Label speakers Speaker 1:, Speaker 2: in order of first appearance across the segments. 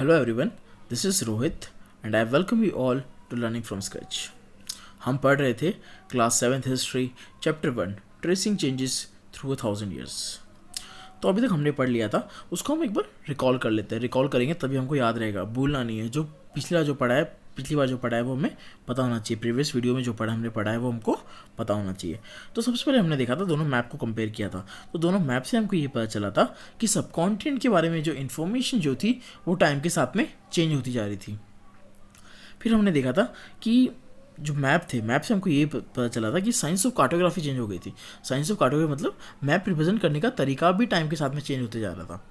Speaker 1: Hello everyone, this is Rohit and I welcome you all to Learning from Scratch. हम पढ़ रहे थे class 7th history chapter 1 tracing changes through 1000 years. तो अभी तक हमने पढ़ लिया था, उसको हम एक बार रिकॉल कर लेते हैं. रिकॉल करेंगे तभी हमको याद रहेगा, भूलना नहीं है. जो पिछली बार जो पढ़ा है वो हमें पता होना चाहिए. प्रीवियस वीडियो में जो हमने पढ़ा है वो हमको पता होना चाहिए. तो सबसे पहले हमने देखा था, दोनों मैप को कंपेयर किया था. तो दोनों मैप से हमको ये पता चला था कि सब कॉन्टिनेंट के बारे में जो इन्फॉर्मेशन जो थी वो टाइम के साथ में चेंज होती जा रही थी. फिर हमने देखा था कि जो मैप से हमको ये पता चला था कि साइंस ऑफ कार्टोग्राफी चेंज हो गई थी. साइंस ऑफ कार्टोग्राफी मतलब मैप रिप्रेजेंट करने का तरीका भी टाइम के साथ में चेंज होते जा रहा था.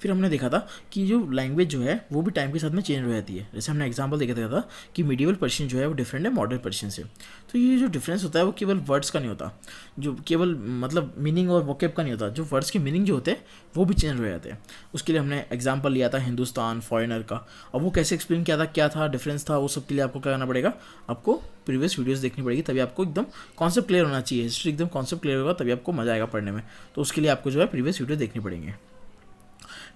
Speaker 1: फिर हमने देखा था कि जो लैंग्वेज जो है वो भी टाइम के साथ में चेंज हो जाती है. जैसे हमने एग्जांपल देखा था कि मिडिवल पर्शियन जो है वो डिफरेंट है मॉडर्न पर्शियन से. तो ये जो डिफरेंस होता है वो केवल वर्ड्स का नहीं होता, जो केवल मतलब मीनिंग और वोकेब का नहीं होता. जो वर्ड्स के मीनिंग जो होते हैं वो भी चेंज हो जाते हैं. उसके लिए हमने एग्जाम्पल लिया था हिंदुस्तान, फॉरेनर का. अब वो कैसे एक्सप्लेन किया था, क्या था डिफरेंस था, वो सब के लिए आपको क्या करना पड़ेगा, आपको प्रीवियस वीडियोस देखनी पड़ेगी. तभी आपको एकदम कॉन्सेप्ट क्लियर होना चाहिए. हिस्ट्री एकदम कॉन्सेप्ट क्लियर होगा तभी आपको मजा आएगा पढ़ने में. तो उसके लिए आपको जो है प्रीवियस वीडियो देखनी पड़ेंगे.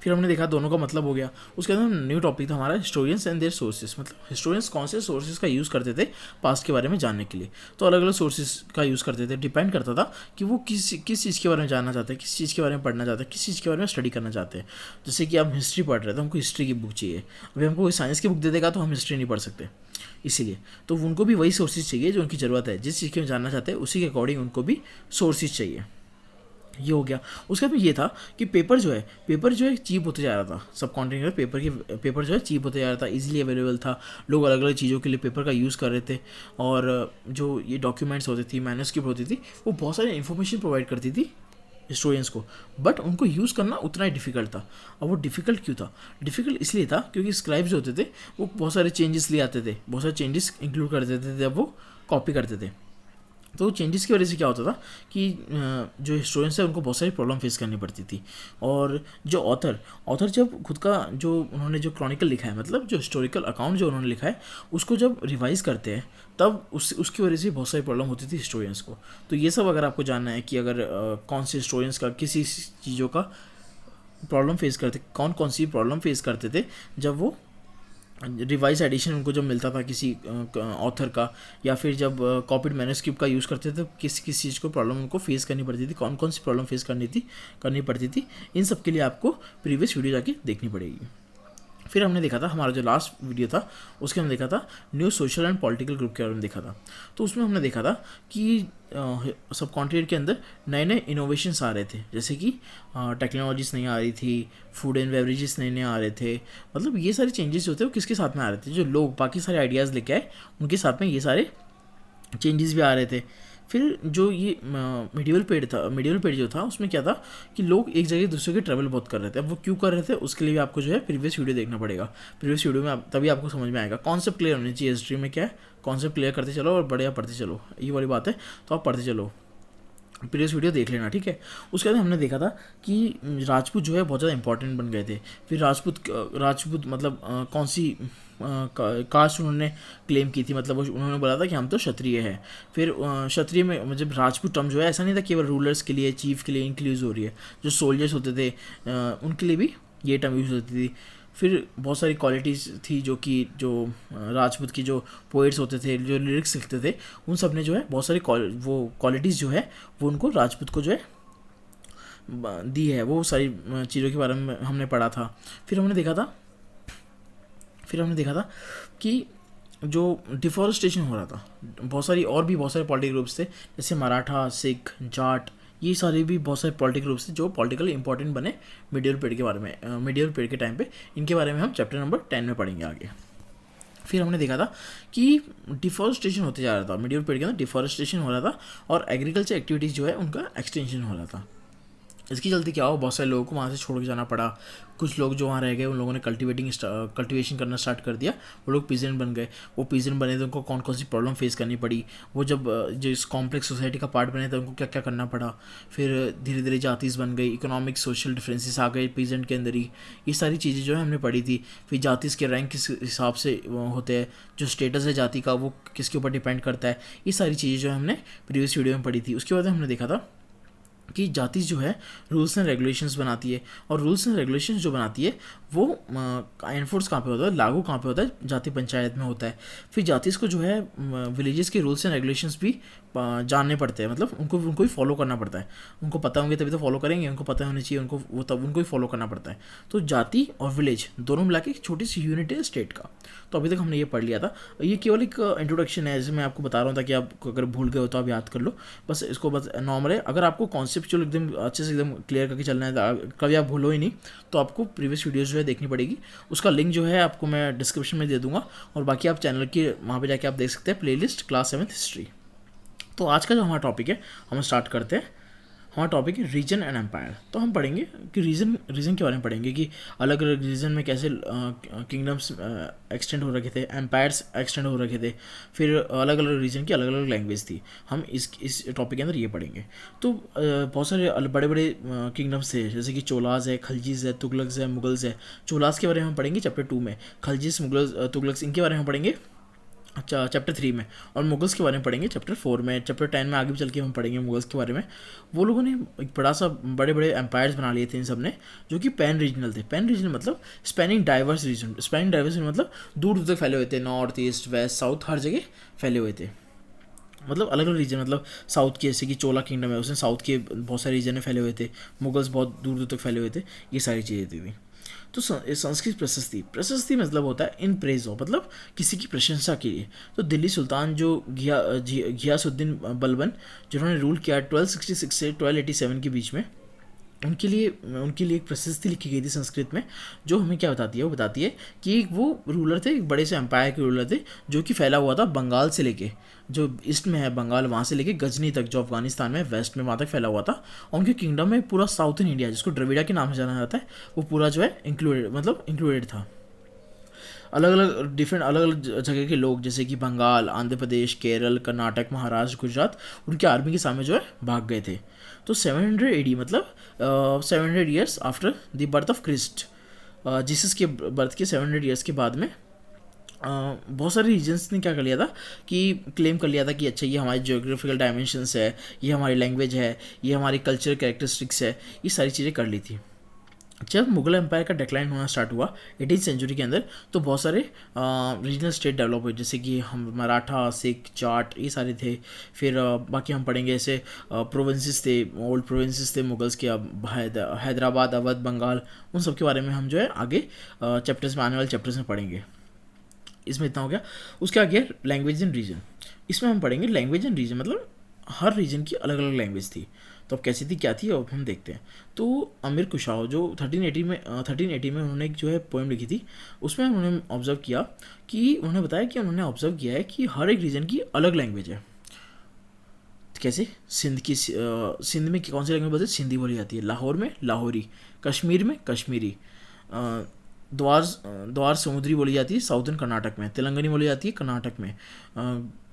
Speaker 1: फिर हमने देखा दोनों का मतलब हो गया. उसके अंदर न्यू टॉपिक था हमारा हिस्टोरियंस एंड देयर सोर्सेज. मतलब हिस्टोरियंस कौन से सोर्सेज का यूज़ करते थे पास्ट के बारे में जानने के लिए. तो अलग अलग सोर्सेज का यूज़ करते थे. डिपेंड करता था कि वो किस चीज़ के बारे में जानना चाहते हैं, किस चीज़ के बारे में पढ़ना चाहते हैं, किस चीज़ के बारे में स्टडी करना चाहते हैं. जैसे कि हम हिस्ट्री पढ़ रहे थे, तो हमको हिस्ट्री की बुक चाहिए. अभी हमको कोई साइंस की बुक दे देगा तो हम हिस्ट्री नहीं पढ़ सकते. इसीलिए तो उनको भी वही सोर्सेज चाहिए जो उनकी ज़रूरत है. जिस चीज़ के जानना चाहते हैं उसी के अकॉर्डिंग उनको भी सोर्सेज चाहिए. ये हो गया. उसके बाद में ये था कि पेपर जो है चीप होते जा रहा था. सब कॉन्टिनेंट पेपर जो है चीप होते जा रहा था, इजीली अवेलेबल था. लोग अलग अलग चीज़ों के लिए पेपर का यूज़ कर रहे थे. और जो ये डॉक्यूमेंट्स होती थी, मैन्युस्क्रिप्ट होती थी, वो बहुत सारी इन्फॉर्मेशन प्रोवाइड करती थी हिस्टोरियंस को. बट उनको यूज़ करना उतना ही डिफ़िकल्ट था. अब वो डिफ़िकल्ट क्यों था? डिफ़िकल्ट इसलिए था क्योंकि स्क्राइब्स जो होते थे वो बहुत सारे चेंजेस ले आते थे, बहुत सारे चेंजेस इंक्लूड कर देते थे जब वो कॉपी करते थे. तो चेंजेस की वजह से क्या होता था कि जो हिस्टोरियंस है उनको बहुत सारी प्रॉब्लम फेस करनी पड़ती थी. और जो ऑथर जब खुद का जो उन्होंने जो क्रॉनिकल लिखा है, मतलब जो हिस्टोरिकल अकाउंट जो उन्होंने लिखा है, उसको जब रिवाइज करते हैं तब उसकी वजह से बहुत सारी प्रॉब्लम होती थी हिस्टोरियंस को. तो ये सब अगर आपको जानना है कि अगर कौन से हिस्टोरियंस का किसी चीज़ों का प्रॉब्लम फेस करते, कौन सी प्रॉब्लम फेस करते थे जब वो रिवाइज एडिशन उनको जब मिलता था किसी ऑथर का, या फिर जब कॉपीड मैन्युस्क्रिप्ट का यूज़ करते थे तो किस चीज़ को प्रॉब्लम उनको फेस करनी पड़ती थी, कौन सी प्रॉब्लम फेस करनी पड़ती थी. इन सब के लिए आपको प्रीवियस वीडियो जाके देखनी पड़ेगी. फिर हमने देखा था हमारा जो लास्ट वीडियो था उसके हमने देखा था new social and political group के बारे में देखा था. तो उसमें हमने देखा था कि सब कॉन्टिनेंट के अंदर नए नए इनोवेशंस आ रहे थे. जैसे कि टेक्नोलॉजीज नहीं आ रही थी, फूड एंड बेवरेजेस नए आ रहे थे. मतलब ये सारे चेंजेस जो थे वो किसके साथ में आ रहे थे, जो लोग बाकी सारे आइडियाज़ लेके आए उनके साथ में ये सारे चेंजेस भी आ रहे थे. फिर जो ये मिडिवल पीरियड जो था उसमें क्या था कि लोग एक जगह दूसरे के ट्रैवल बहुत कर रहे थे. अब वो क्यों कर रहे थे उसके लिए भी आपको जो है प्रीवियस वीडियो देखना पड़ेगा. प्रीवियस वीडियो में तभी आपको समझ में आएगा. कॉन्सेप्ट क्लियर होनी चाहिए हिस्ट्री में क्या है, कॉन्सेप्ट क्लियर करते चलो और बढ़िया पढ़ते चलो, ये वाली बात है. तो आप पढ़ते चलो, प्रीवियस वीडियो देख लेना, ठीक है. उसके बाद हमने देखा था कि राजपूत जो है बहुत ज़्यादा इंपॉर्टेंट बन गए थे. फिर राजपूत मतलब कौन सी कास्ट उन्होंने क्लेम की थी, मतलब उन्होंने बोला था कि हम तो क्षत्रिय है. फिर क्षत्रिय में मतलब राजपूत टर्म जो है ऐसा नहीं था केवल रूलर्स के लिए, चीफ के लिए इंक्लूज हो रही है. जो सोल्जर्स होते थे उनके लिए भी ये टर्म यूज़ होती थी. फिर बहुत सारी क्वालिटीज़ थी जो राजपूत की जो पोइट्स होते थे, जो लिरिक्स लिखते थे, उन सब ने जो है बहुत सारी वो क्वालिटीज़ जो है वो उनको राजपूत को जो है दी है. वो सारी चीज़ों के बारे में हमने पढ़ा था. फिर हमने देखा था कि जो डिफॉरेस्टेशन हो रहा था, बहुत सारे पॉलिटिकल ग्रुप्स थे जैसे मराठा, सिख, जाट, ये सारे भी बहुत सारे पॉलिटिकल ग्रुप्स थे जो पॉलिटिकली इंपॉर्टेंट बने मिडिवल पीरियड के बारे में. मिडिवल पीरियड के टाइम पे इनके बारे में हम चैप्टर नंबर 10 में पढ़ेंगे आगे. फिर हमने देखा था कि डिफॉरेस्टेशन होते जा रहा था. मिडिवल पीरियड के अंदर डिफॉरेस्टेशन हो रहा था और एग्रीकल्चर एक्टिविटीज़ जो है उनका एक्सटेंशन हो रहा था. इसकी चलते क्या हो, बहुत सारे लोगों को वहाँ से छोड़ के जाना पड़ा. कुछ लोग जो वहाँ रह गए उन लोगों ने कल्टीवेशन करना स्टार्ट कर दिया. वो लोग पीजेंट बन गए. वो पीजेंट बने तो उनको कौन सी प्रॉब्लम फेस करनी पड़ी. वो जब जो इस कॉम्प्लेक्स सोसाइटी का पार्ट बने तो उनको क्या क्या करना पड़ा. फिर धीरे धीरे जातीज़ बन गई, इकोनॉमिक सोशल डिफरेंसेस आ गए पीजेंट के अंदर ही. ये सारी चीज़ें जो है हमने पढ़ी थी. फिर जातीज़ के रैंक किस हिसाब से होते हैं, जो स्टेटस है जाति का वो किसके ऊपर डिपेंड करता है. ये सारी चीज़ें जो है हमने प्रीवियस वीडियो में पढ़ी थी. उसके बाद हमने देखा था कि जाति जो है रूल्स एंड रेगुलेशंस बनाती है, और रूल्स एंड रेगुलेशंस जो बनाती है वो एनफोर्स कहाँ पे होता है, लागू कहाँ पे होता है, जाति पंचायत में होता है। फिर जातिस को जो है विलेजेस के रूल्स एंड रेगुलेशंस भी जानने पड़ते हैं, मतलब उनको ही फॉलो करना पड़ता है। उनको पता होंगे तभी तो फॉलो करेंगे, उनको पता होना चाहिए उनको, वो तब उनको ही फॉलो करना पड़ता है। तो जाति और विलेज दोनों मिला के एक छोटी सी यूनिट है स्टेट का। तो अभी तक हमने ये पढ़ लिया था। ये केवल एक इंट्रोडक्शन है, जैसे मैं आपको बता रहा हूँ ताकि आप अगर भूल गए हो तो आप याद कर लो। बस इसको बस नॉर्मल है। अगर आपको कॉन्सेप्चुअल एकदम अच्छे से एकदम क्लियर करके चलना है, कभी आप भूलो ही नहीं, तो आपको प्रीवियस वीडियोस जो है देखनी पड़ेगी। उसका लिंक जो है आपको मैं डिस्क्रिप्शन में दे दूंगा, और बाकी आप चैनल के वहाँ पे जाके आप देख सकते हैं प्लेलिस्ट क्लास 7 हिस्ट्री। तो आज का जो हमारा टॉपिक है हम स्टार्ट करते हैं। हमारा टॉपिक है रीजन एंड एम्पायर। तो हम पढ़ेंगे कि रीजन के बारे में पढ़ेंगे कि अलग अलग रीजन में कैसे किंगडम्स एक्सटेंड हो रखे थे, एम्पायर्स एक्सटेंड हो रखे थे, फिर अलग अलग रीजन की अलग अलग लैंग्वेज थी। हम इस टॉपिक के अंदर ये पढ़ेंगे। तो बहुत सारे बड़े बड़े किंगडम्स थे, जैसे कि चोलाज है, खलजीज है, तुगलक्स है, मुगल्स है। चोलाज के बारे में हम पढ़ेंगे चैप्टर 2 में, खलजीज, मुगल्स, तुगलक्स इनके बारे में पढ़ेंगे अच्छा चैप्टर 3 में, और मुगल्स के बारे में पढ़ेंगे चैप्टर 4 में। चैप्टर 10 में आगे भी चल के हम पढ़ेंगे मुगल्स के बारे में। वो लोगों ने एक बड़ा सा बड़े बड़े एम्पायर्स बना लिए थे इन सब ने, जो कि पैन रीजनल थे। पैन रीजनल मतलब spanning diverse region, spanning diverse मतलब दूर दूर तक फैले हुए थे, नॉर्थ ईस्ट वेस्ट साउथ हर जगह फैले हुए थे। मतलब अलग अलग रीजन, मतलब साउथ के जैसे कि चोला किंगडम है उसमें साउथ के बहुत सारे रीजन में फैले हुए थे, मुगल्स बहुत दूर दूर तक फैले हुए थे, ये सारी चीज़ें थी। तो संस्कृत प्रशस्ति मतलब होता है इन प्रेज ऑफ, मतलब किसी की प्रशंसा के लिए। तो दिल्ली सुल्तान जो घियासुद्दीन बलबन, जिन्होंने रूल किया 1266 से 1287 के बीच में, उनके लिए एक प्रशस्ति लिखी गई थी संस्कृत में, जो हमें क्या बताती है, वो बताती है कि वो रूलर थे, एक बड़े से एम्पायर के रूलर थे, जो कि फैला हुआ था बंगाल से लेके, जो ईस्ट में है बंगाल, वहाँ से लेके गजनी तक, जो अफगानिस्तान में वेस्ट में, वहाँ तक फैला हुआ था। और उनके किंगडम में पूरा साउथर्न इंडिया, जिसको द्रविड़ा के नाम से जाना जाता है, वो पूरा जो है इंक्लूडेड था। अलग अलग जगह के लोग, जैसे कि बंगाल, आंध्र प्रदेश, केरल, कर्नाटक, महाराष्ट्र, गुजरात, उनके आर्मी के सामने जो है भाग गए थे। तो 700 AD मतलब 700 years after the birth of Christ, Jesus के बर्थ के 700 ईयर्स के बाद में बहुत सारे रीजन्स ने क्या कर लिया था कि क्लेम कर लिया था कि अच्छा ये हमारी जियोग्राफिकल डायमेंशंस है, ये हमारी लैंग्वेज है, ये हमारी कल्चरल कैरेक्टरिस्टिक्स है, ये सारी चीज़ें कर ली थी। जब मुगल एम्पायर का डिक्लाइन होना स्टार्ट हुआ 18th सेंचुरी के अंदर, तो बहुत सारे रीजनल स्टेट डेवलप हुए, जैसे कि हम मराठा, सिख, जाट, ये सारे थे। फिर बाकी हम पढ़ेंगे ऐसे प्रोविंसेस थे, ओल्ड प्रोविंसेस थे मुगल्स के, अब हैदराबाद, अवध, बंगाल, उन सब के बारे में हम जो है आगे चैप्टर्स में, आने वाले चैप्टर्स में पढ़ेंगे। इसमें इतना हो गया। उसके आगे लैंग्वेज एंड रीजन, इसमें हम पढ़ेंगे लैंग्वेज एंड रीजन, मतलब हर रीजन की अलग अलग लैंग्वेज थी। तो अब कैसी थी, क्या थी, अब हम देखते हैं। तो अमीर कुशाव जो 1380 में उन्होंने एक जो है पोएम लिखी थी, उसमें उन्होंने ऑब्जर्व किया कि उन्होंने बताया कि उन्होंने ऑब्जर्व किया है कि हर एक रीजन की अलग लैंग्वेज है। कैसे, सिंध में कौन सी लैंग्वेज बोलते हैं, सिंधी बोली जाती है। लाहौर में लाहौरी, कश्मीर में कश्मीरी, द्वार समुद्री बोली जाती है साउथर्न कर्नाटक में, तेलंगानी बोली जाती है कर्नाटक में,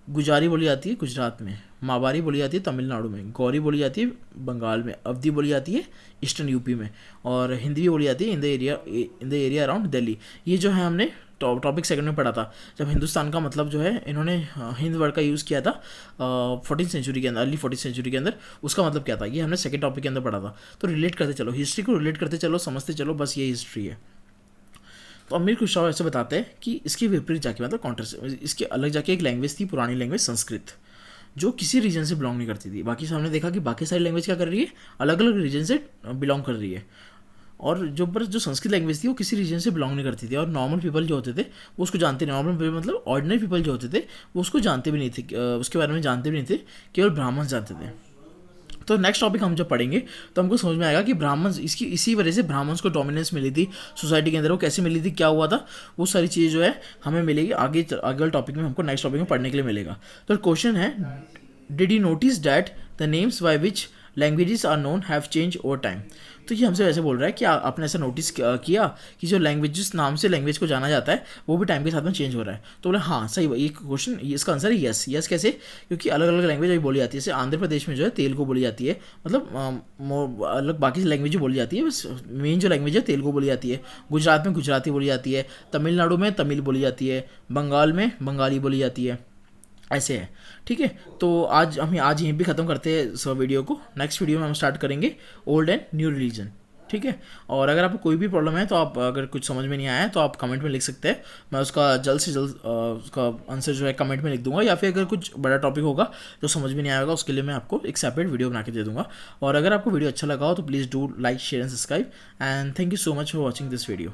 Speaker 1: गुजारी बोली जाती है गुजरात में, मावारी बोली जाती है तमिलनाडु में, गौरी बोली जाती है बंगाल में, अवधी बोली जाती है ईस्टर्न यूपी में, और हिंदी भी बोली जाती है in the area around Delhi. ये जो है हमने टॉपिक सेकंड में पढ़ा था, जब हिंदुस्तान का मतलब जो है इन्होंने हिंद वर्ड का यूज़ किया था 14th सेंचुरी के अंदर, अर्ली 14th सेंचुरी के अंदर, उसका मतलब क्या था, ये हमने सेकंड टॉपिक के अंदर पढ़ा था। तो रिलेट करते चलो, हिस्ट्री को रिलेट करते चलो, समझते चलो, बस ये हिस्ट्री है। तो अमीर खुशराव ऐसे बताते हैं कि इसके विपरीत जाके, मतलब काउंटर, इसके अलग जाके एक लैंग्वेज थी, पुरानी लैंग्वेज संस्कृत, जो किसी रीजन से बिलोंग नहीं करती थी। बाकी हमने देखा कि बाकी सारी लैंग्वेज क्या कर रही है, अलग अलग रीजन से बिलोंग कर रही है, और जो संस्कृत लैंग्वेज थी वो किसी रीजन से बिलोंग नहीं करती थी, और नॉर्मल पीपल जो होते थे वो उसको जानते नहीं, नॉर्मल पीपल मतलब ऑर्डिनरी पीपल जो होते थे वो उसको जानते भी नहीं थे, उसके बारे में जानते भी नहीं थे, केवल ब्राह्मण जानते थे। तो नेक्स्ट टॉपिक हम जब पढ़ेंगे तो हमको समझ में आएगा कि ब्राह्मण, इसी वजह से ब्राह्मण्स को डोमिनेंस मिली थी सोसाइटी के अंदर, वो कैसे मिली थी, क्या हुआ था, वो सारी चीज़ें जो है हमें मिलेगी आगे वाले टॉपिक में, हमको नेक्स्ट टॉपिक में पढ़ने के लिए मिलेगा। तो क्वेश्चन है, did you notice that the names by which languages are known have change over time. तो ये हमसे वैसे बोल रहा है कि आपने ऐसा नोटिस किया कि जो लैंग्वेज, जिस नाम से लैंग्वेज को जाना जाता है वो भी टाइम के साथ में चेंज हो रहा है। तो बोले हाँ सही, ये क्वेश्चन, इसका आंसर है यस। यस कैसे, क्योंकि अलग अलग लैंग्वेज अभी बोली जाती है, जैसे आंध्र प्रदेश में जो है तेलुगु बोली जाती है, मतलब अलग बाकी लैंग्वेज बोली जाती है, बस मेन जो लैंग्वेज है तेलुगु बोली जाती है। गुजरात में गुजराती बोली जाती है, तमिलनाडु में तमिल बोली जाती है, बंगाल में बंगाली बोली जाती है, ऐसे है। ठीक है, तो आज यहीं पे ख़त्म करते हैं इस वीडियो को। नेक्स्ट वीडियो में हम स्टार्ट करेंगे ओल्ड एंड न्यू रिलीजन। ठीक है, और अगर आपको कोई भी प्रॉब्लम है तो आप अगर कुछ समझ में नहीं आया है तो आप कमेंट में लिख सकते हैं। मैं उसका जल्द से जल्द उसका आंसर जो है कमेंट में लिख दूंगा, या फिर अगर कुछ बड़ा टॉपिक होगा जो समझ में नहीं आएगा उसके लिए मैं आपको एक सेपरेट वीडियो बना के दे दूंगा। और अगर आपको वीडियो अच्छा लगा हो तो please do like share and subscribe, and thank you so much for watching this video.